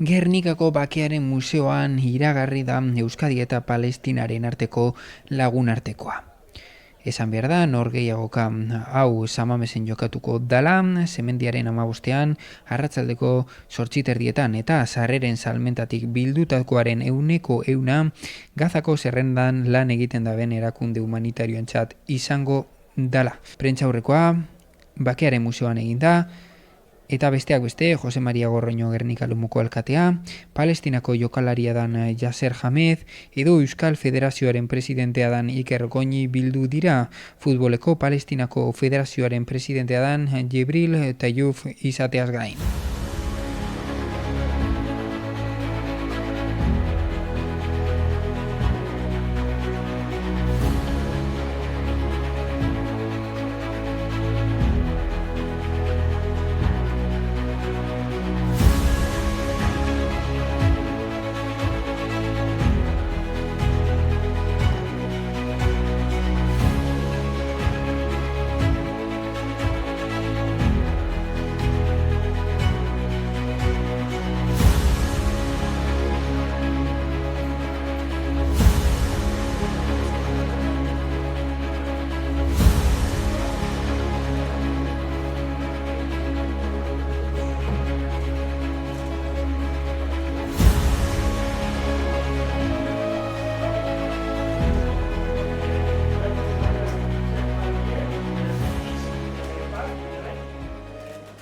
Gernikako Bakearen Museoan iragarri da Euskadi eta Palestinaren arteko lagunartekoa. Esan behar da, norgehiagoka hau Samamesen jokatuko dala, Semendiaren 15ean, arratsaldeko 8:30 eta sarreren salmentatik bildutakoaren 100% Gazako zerrendan lan egiten daben erakunde humanitarioentzat izango dala. Prentsaurrekoa Bakearen Museoan eginda, eta besteak beste, Jose Maria Gorroño Gernika Lumuko alkatea, Palestinako jokalaria dan Yasser Hamed, edo Euskal Federazioaren presidentea dan Iker Goñi bildu dira, futboleko Palestinako Federazioaren presidentea dan Jibril Tayouf izateaz gain.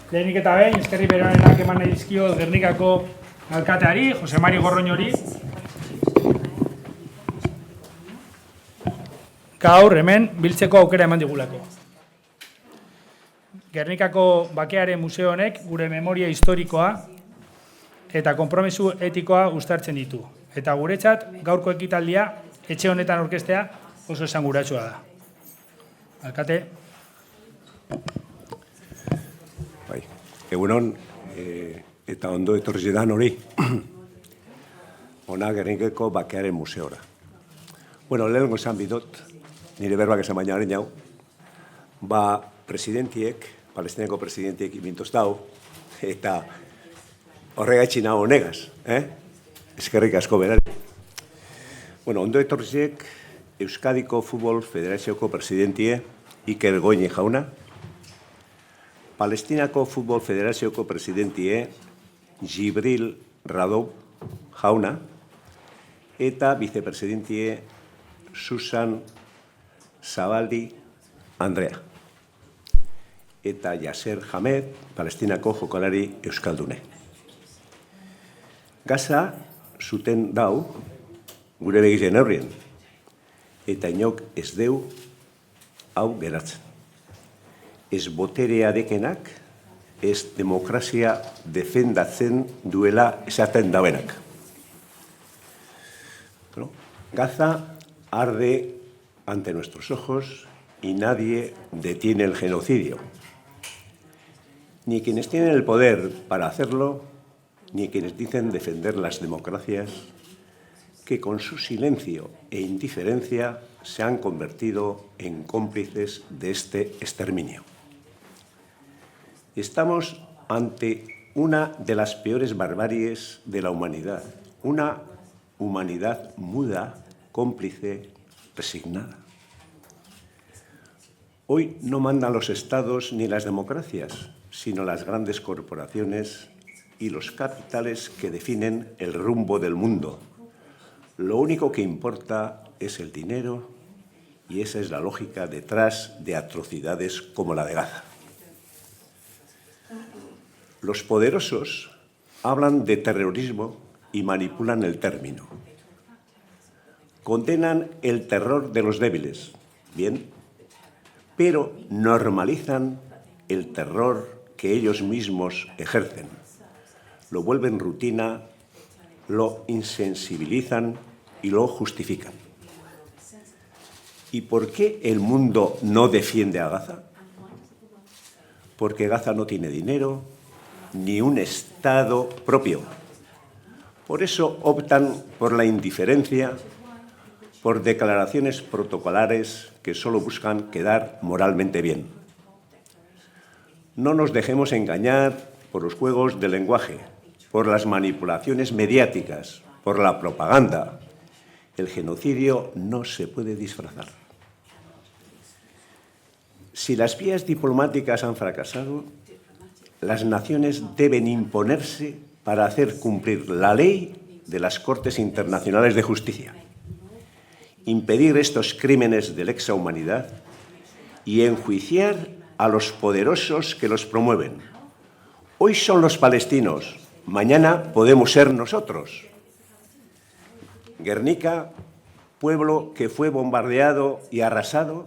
Lehenik eta behin, eskerri beronenak eman nahi dizkio Gernikako alkateari, Jose Mari Gorroñori. Gaur hemen biltzeko aukera eman digulako. Gernikako Bakearen Museo honek gure memoria historikoa eta konpromisu etikoa uztartzen ditu. Eta guretzat gaurko ekitaldia etxe honetan orkestea oso esanguratsua da. Alkate. Egunon, eta ondo etorri zidan hori, ona Gernikako Bakearen Museora. Bueno, lehenko esan bidot, nire berbak esan baina haren jau, presidentiek, Palestinako presidentiek imintoz dau, eta horregaitxin hau honegaz, eskerrik asko berari. Bueno, ondo etorri ziek, Euskadiko Futbol Federazioko presidentie, Iker Goñi jauna, Palestinako Futbol Federazioko presidentie Jibril Radou jauna eta vicepresidentie Susan Zabaldi Andrea eta Yasser Hamed, Palestinako jokalari euskaldune. Gaza zuten dau gure begizen aurrien eta inok ez deu hau geratzen. Ez boterea dekenak, ez demokrazia defendatzen duela esaten dauenak. Gaza arde ante nuestros ojos y nadie detiene el genocidio. Ni quienes tienen el poder para hacerlo, ni quienes dicen defender las democracias, que con su silencio e indiferencia se han convertido en cómplices de este exterminio. Estamos ante una de las peores barbaries de la humanidad, una humanidad muda, cómplice, resignada. Hoy no mandan los estados ni las democracias, sino las grandes corporaciones y los capitales que definen el rumbo del mundo. Lo único que importa es el dinero y esa es la lógica detrás de atrocidades como la de Gaza. Los poderosos hablan de terrorismo y manipulan el término. Condenan el terror de los débiles, bien, pero normalizan el terror que ellos mismos ejercen. Lo vuelven rutina, lo insensibilizan y lo justifican. ¿Y por qué el mundo no defiende a Gaza? Porque Gaza no tiene dinero, ni un Estado propio. Por eso optan por la indiferencia, por declaraciones protocolares que solo buscan quedar moralmente bien. No nos dejemos engañar por los juegos del lenguaje. por las manipulaciones mediáticas, por la propaganda, el genocidio no se puede disfrazar. Si las vías diplomáticas han fracasado, las naciones deben imponerse para hacer cumplir la ley de las Cortes Internacionales de Justicia, impedir estos crímenes de lesa humanidad y enjuiciar a los poderosos que los promueven. Hoy son los palestinos, mañana podemos ser nosotros. Guernica, pueblo que fue bombardeado y arrasado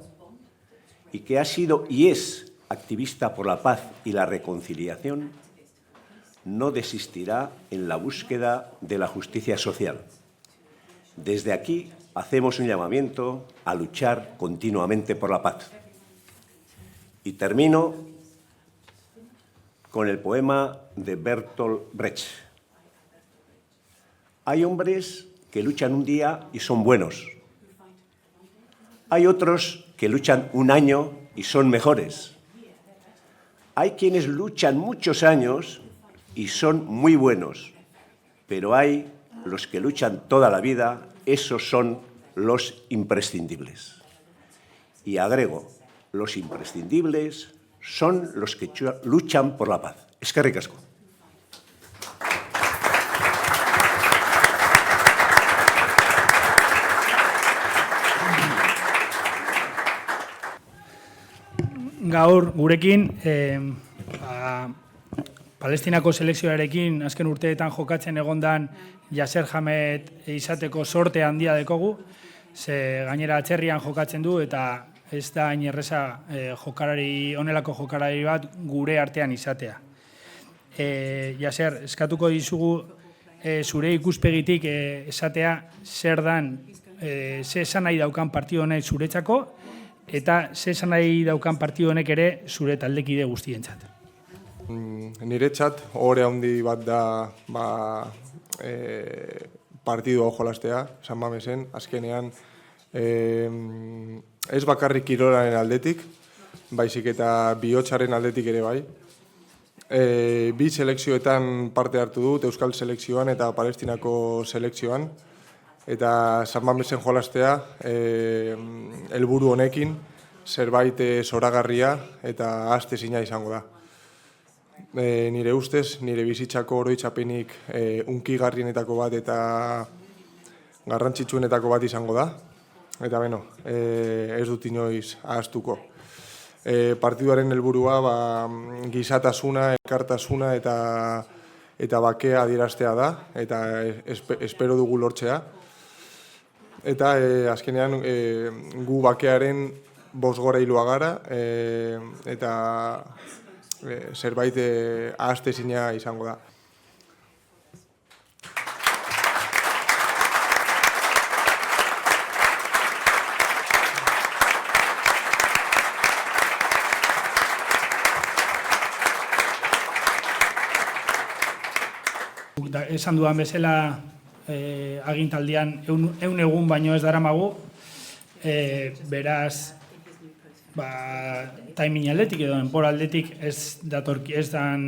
y que ha sido y es activista por la paz y la reconciliación, no desistirá en la búsqueda de la justicia social. Desde aquí hacemos un llamamiento a luchar continuamente por la paz. Y termino con el poema de Bertolt Brecht. Hay hombres que luchan un día y son buenos. Hay otros que luchan un año y son mejores. Hay quienes luchan muchos años y son muy buenos, pero hay los que luchan toda la vida, esos son los imprescindibles. Y agrego, los imprescindibles son los que luchan por la paz. Eskerrik asko. Gaur gurekin Palestinako selekzioarekin azken urteetan jokatzen egondan Yasser Hamed izateko sorte handia dekogu, ze gainera atzerrian jokatzen du eta ez da hain erreza honelako jokalari bat gure artean izatea. Yasser, eskatuko dizugu zure ikuspegitik esatea zer dan, ze esan nahi daukan partidu honek zuretzako eta ze esan nahi daukan partidu honek ere zure taldekide guztientzat. Niretzat ohore handi bat da partidua jolastea, San Mamesen, azkenean ez bakarrik kirolaren aldetik, baizik eta bihotzaren aldetik ere bai. Bi selekzioetan parte hartu dut, Euskal selekzioan eta Palestinako selekzioan, eta San Mamesen jolastea helburu honekin zerbait zoragarria eta ahaztezina izango da. Nire ustez, nire bizitzako oroitzapenik unkigarrienetako bat eta garrantzitsuenetako bat izango da. Eta ez dut inoiz ahaztuko. Partiduaren helburua gizatasuna, elkartasuna eta bakea adieraztea da, eta espero dugu lortzea. Eta azkenean gu bakearen bosgorailua gara, eta zerbait ahaztezina izango da. Esan dudan bezala agintaldian 100 egun baino ez daramagu, beraz timing aldetik edo denbora aldetik ez dan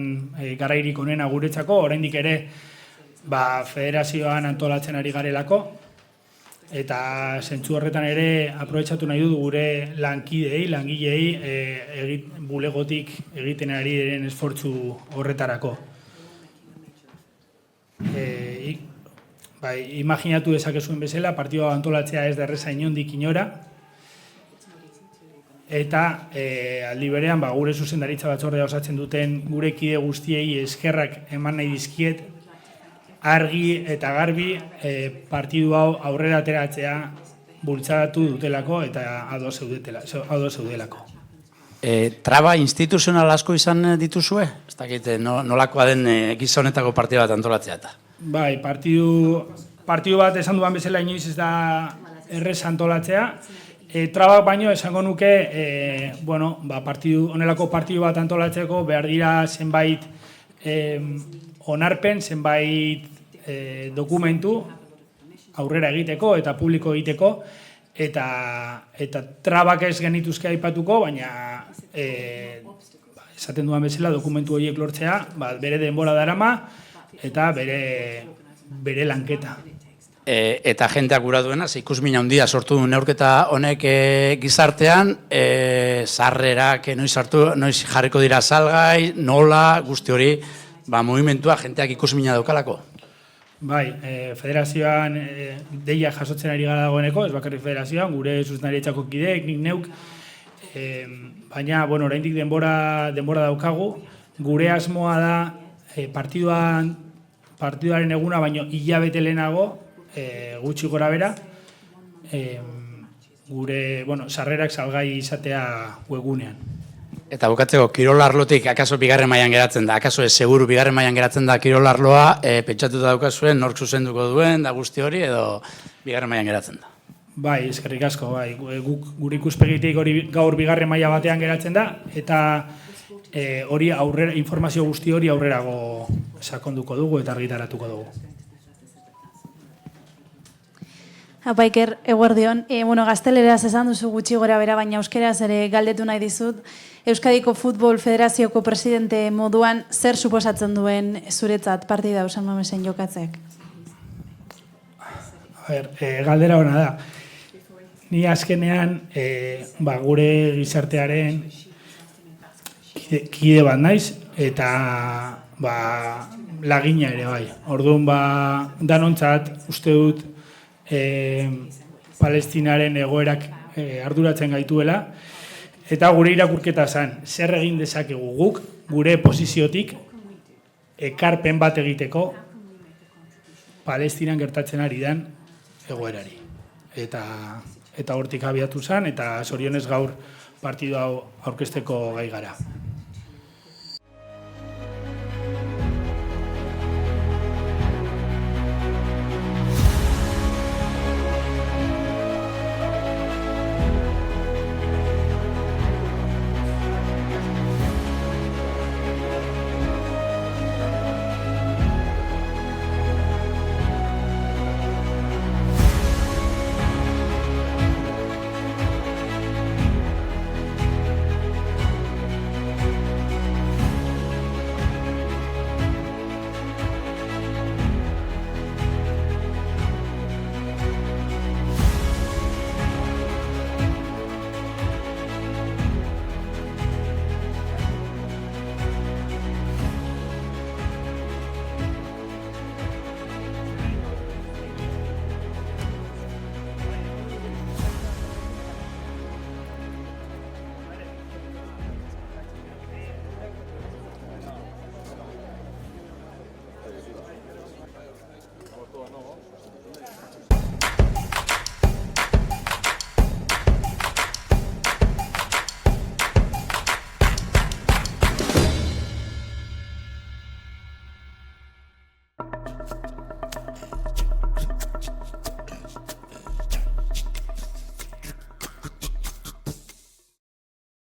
garairik onena guretzako, oraindik ere federazioan antolatzen ari garelako, eta zentzu horretan ere aprobetxatu nahi dut gure langileei bulegotik egiten ari diren esfortzu horretarako. Imaginatu dezakezuen bezala, partidua antolatzea ez da erreza inondik inora, eta aldi berean gure zuzendaritza batzordea osatzen duten gure kide guztiei eskerrak eman nahi dizkiet, argi eta garbi partidu hau aurrera ateratzea bultzatu dutelako eta ados zeudelako. Traba instituzional asko izan dituzue? Ez dakit nolakoa den gizonetako partidu bat antolatzea eta? Bai, partidu bat esan duan bezala inoiz ez da errez antolatzea. Trabak baino esango nuke, onelako partidu bat antolatzeko behar dira zenbait onarpen, zenbait dokumentu aurrera egiteko eta publiko egiteko, eta trabak ez genituzke aipatuko, baina esaten duan bezala dokumentu horiek lortzea, bere denbora darama, eta bere lanketa. Eta jenteak gura duena, ikusmin handia sortu du neurketa honek gizartean, sarrerak noiz jarriko dira salgai, nola, guzti hori, mugimentua jenteak ikusmina daukalako. Bai, federazioan deia jasotzen ari gara dagoeneko, ez bakarrik federazioan, gure zuzendaritzako kideek, nik neuk, baina, oraindik denbora daukagu, gure asmoa da partiduaren eguna, baino hilabete lehenago, gutxi gora bera, gure, sarrerak salgai izatea webgunean. Eta bukatzeko, kirolarlotik akaso bigarren mailan geratzen da, akaso seguru bigarren mailan geratzen da kirolarloa, pentsatuta daukazuen, nork zuzenduko duen, da guzti hori, edo bigarren mailan geratzen da. Bai, eskerrik asko, bai. Gure ikuspegitik hori gaur bigarren maila batean geratzen da, eta hori informazio guzti hori aurrerago sakonduko dugu eta argitaratuko dugu. Apaiker, eguerdion. Gazteleraz esan duzu gutxi gora bera, baina euskeraz ere galdetu nahi dizut. Euskadiko Futbol Federazioko presidente moduan zer suposatzen duen zuretzat partida San Mamesen jokatzeak? Galdera hona da. Ni azkenean gure gizartearen kide bat naiz eta lagina ere bai. Orduan danontzat uste dut Palestinaren egoerak arduratzen gaituela, eta gure irakurketa zen, zer egin dezakegu guk, gure posiziotik, ekarpen bat egiteko Palestinan gertatzen ari den egoerari. Eta hortik abiatu zen, eta zorionez gaur partidu hau aurkezteko gai gara.